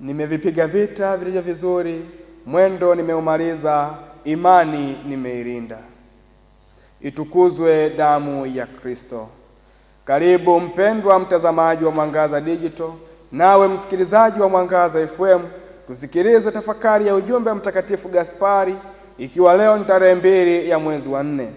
Nimevipiga vita vilivyo vizuri, mwendo nimeumaliza, imani nimeilinda. Itukuzwe damu ya Kristo. Karibu mpendwa mtazamaji wa Mwangaza Digital, nawe msikilizaji wa Mwangaza FM, tusikilize tafakari ya ujumbe wa Mtakatifu Gaspari, ikiwa leo ni tarehe 2 ya mwezi wa 4.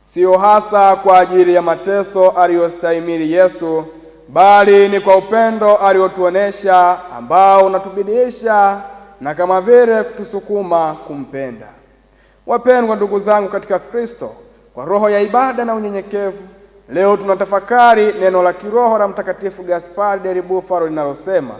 Sio hasa kwa ajili ya mateso aliyostahimili Yesu, bali ni kwa upendo aliotuonesha, ambao unatubidiisha na kama vile kutusukuma kumpenda. Wapendwa ndugu zangu katika Kristo, kwa roho ya ibada na unyenyekevu, leo tunatafakari neno la kiroho la Mtakatifu Gaspari del Bufalo linalosema,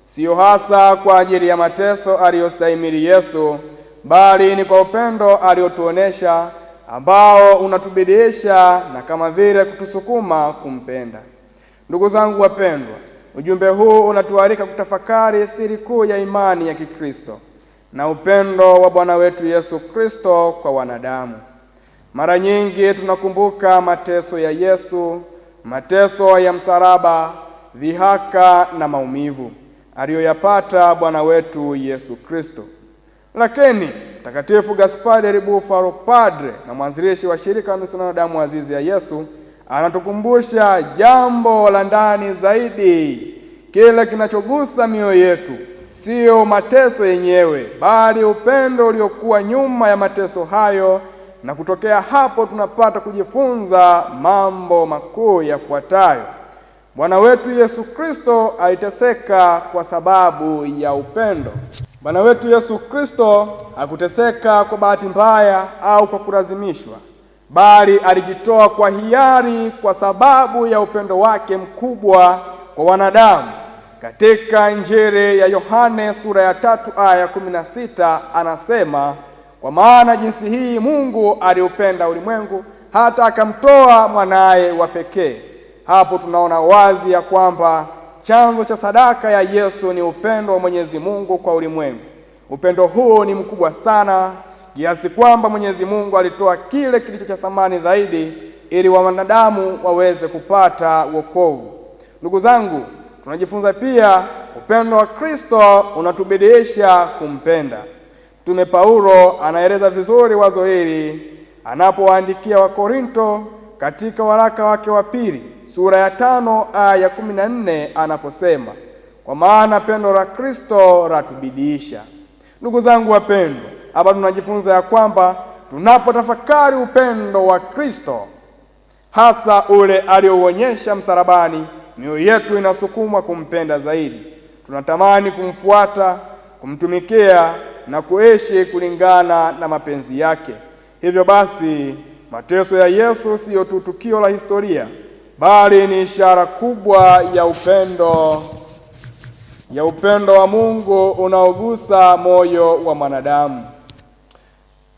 sio hasa kwa ajili ya mateso aliyostahimili Yesu, bali ni kwa upendo aliotuonesha, ambao unatubidiisha na kama vile kutusukuma kumpenda. Ndugu zangu wapendwa, ujumbe huu unatualika kutafakari siri kuu ya imani ya Kikristo na upendo wa Bwana wetu Yesu Kristo kwa wanadamu. Mara nyingi tunakumbuka mateso ya Yesu, mateso ya msalaba, dhihaka na maumivu aliyoyapata Bwana wetu Yesu Kristo. Lakini Mtakatifu Gaspari del Bufalo, padre na mwanzilishi wa shirika la misionari damu azizi ya Yesu, anatukumbusha jambo la ndani zaidi. Kile kinachogusa mioyo yetu sio mateso yenyewe, bali upendo uliokuwa nyuma ya mateso hayo, na kutokea hapo tunapata kujifunza mambo makuu yafuatayo. Bwana wetu Yesu Kristo aliteseka kwa sababu ya upendo. Bwana wetu Yesu Kristo hakuteseka kwa bahati mbaya au kwa kulazimishwa, bali alijitoa kwa hiari kwa sababu ya upendo wake mkubwa kwa wanadamu. Katika Injili ya Yohane sura ya 3 aya 16 anasema, kwa maana jinsi hii Mungu aliupenda ulimwengu hata akamtoa mwanaye wa pekee. Hapo tunaona wazi ya kwamba chanzo cha sadaka ya Yesu ni upendo wa Mwenyezi Mungu kwa ulimwengu. Upendo huu ni mkubwa sana kiasi kwamba Mwenyezi Mungu alitoa kile kilicho cha thamani zaidi ili wanadamu waweze kupata wokovu. Ndugu zangu, tunajifunza pia upendo wa Kristo unatubidiisha kumpenda. Mtume Paulo anaeleza vizuri wazo hili anapowaandikia Wakorinto katika waraka wake wa pili sura ya 5 aya 14 anaposema, kwa maana pendo la Kristo latubidiisha. Ndugu zangu wapendwa, hapa tunajifunza ya kwamba tunapotafakari upendo wa Kristo, hasa ule aliouonyesha msalabani, mioyo yetu inasukumwa kumpenda zaidi. Tunatamani kumfuata, kumtumikia na kuishi kulingana na mapenzi yake. Hivyo basi, mateso ya Yesu siyo tu tukio la historia, bali ni ishara kubwa ya upendo wa Mungu unaogusa moyo wa mwanadamu.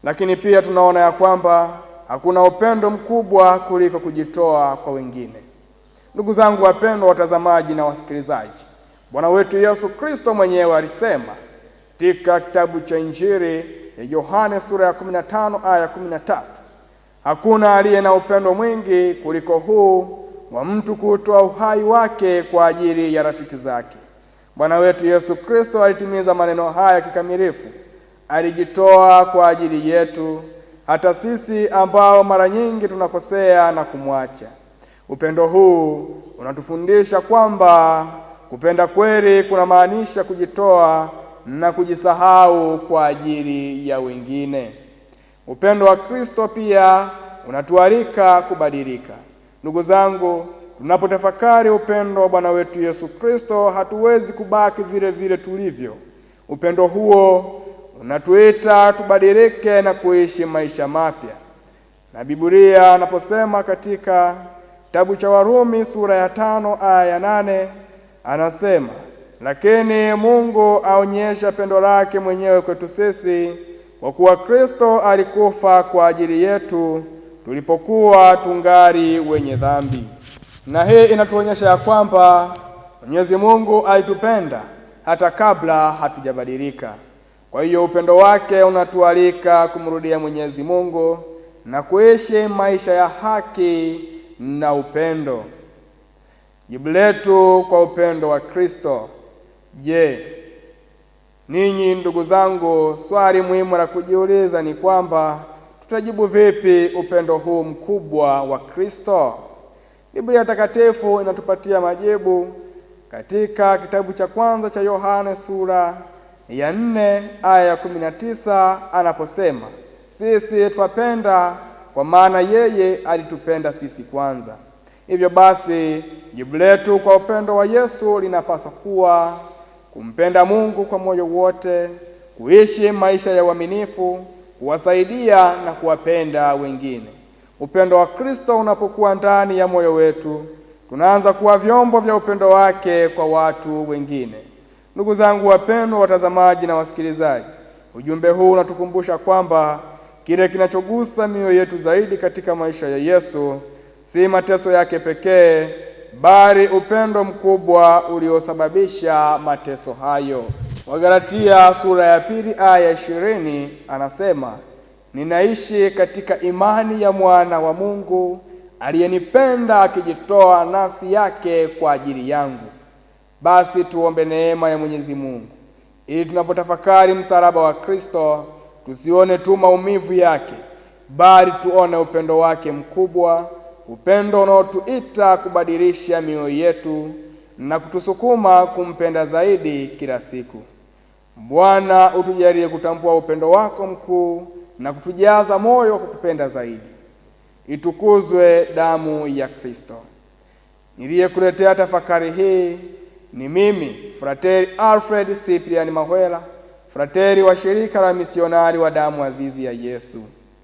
Lakini pia tunaona ya kwamba hakuna upendo mkubwa kuliko kujitoa kwa wengine. Ndugu zangu wapendwa watazamaji na wasikilizaji, Bwana wetu Yesu Kristo mwenyewe alisema katika kitabu cha Injili ya Yohane sura ya 15 aya 13, hakuna aliye na upendo mwingi kuliko huu wa mtu kutoa uhai wake kwa ajili ya rafiki zake. Bwana wetu Yesu Kristo alitimiza maneno haya kikamilifu. Alijitoa kwa ajili yetu, hata sisi ambao mara nyingi tunakosea na kumwacha. Upendo huu unatufundisha kwamba kupenda kweli kunamaanisha kujitoa na kujisahau kwa ajili ya wengine. Upendo wa Kristo pia unatualika kubadilika. Ndugu zangu, tunapotafakari upendo wa Bwana wetu Yesu Kristo, hatuwezi kubaki vile vile tulivyo. Upendo huo unatuita tubadilike na kuishi maisha mapya. Na Biblia anaposema katika kitabu cha Warumi sura ya 5 aya ya 8 anasema, lakini Mungu aonyesha pendo lake mwenyewe kwetu sisi, kwa kuwa Kristo alikufa kwa ajili yetu tulipokuwa tungali wenye dhambi. Na hii inatuonyesha ya kwamba Mwenyezi Mungu alitupenda hata kabla hatujabadilika. Kwa hiyo upendo wake unatualika kumrudia Mwenyezi Mungu na kuishi maisha ya haki na upendo. Jibu letu kwa upendo wa Kristo: je, Ninyi ndugu zangu, swali muhimu la kujiuliza ni kwamba tutajibu vipi upendo huu mkubwa wa Kristo? Biblia Takatifu inatupatia majibu katika kitabu cha kwanza cha Yohane sura ya 4 aya ya 19 anaposema, sisi twapenda kwa maana yeye alitupenda sisi kwanza. Hivyo basi, jibu letu kwa upendo wa Yesu linapaswa kuwa kumpenda Mungu kwa moyo wote, kuishi maisha ya uaminifu, kuwasaidia na kuwapenda wengine. Upendo wa Kristo unapokuwa ndani ya moyo wetu, tunaanza kuwa vyombo vya upendo wake kwa watu wengine. Ndugu zangu wapendwa, watazamaji na wasikilizaji, ujumbe huu unatukumbusha kwamba kile kinachogusa mioyo yetu zaidi katika maisha ya Yesu si mateso yake pekee, bali upendo mkubwa uliosababisha mateso hayo. Wagalatia sura ya 2 aya 20 anasema, ninaishi katika imani ya mwana wa Mungu aliyenipenda akijitoa nafsi yake kwa ajili yangu. Basi tuombe neema ya Mwenyezi Mungu ili tunapotafakari msalaba wa Kristo tusione tu maumivu yake, bali tuone upendo wake mkubwa, upendo unaotuita kubadilisha mioyo yetu na kutusukuma kumpenda zaidi kila siku. Bwana, utujalie kutambua upendo wako mkuu na kutujaza moyo kwa kupenda zaidi. Itukuzwe damu ya Kristo. Niliyekuletea tafakari hii ni mimi Frateri Alfred Cyprian Mahwela, frateri wa shirika la misionari wa damu azizi ya Yesu.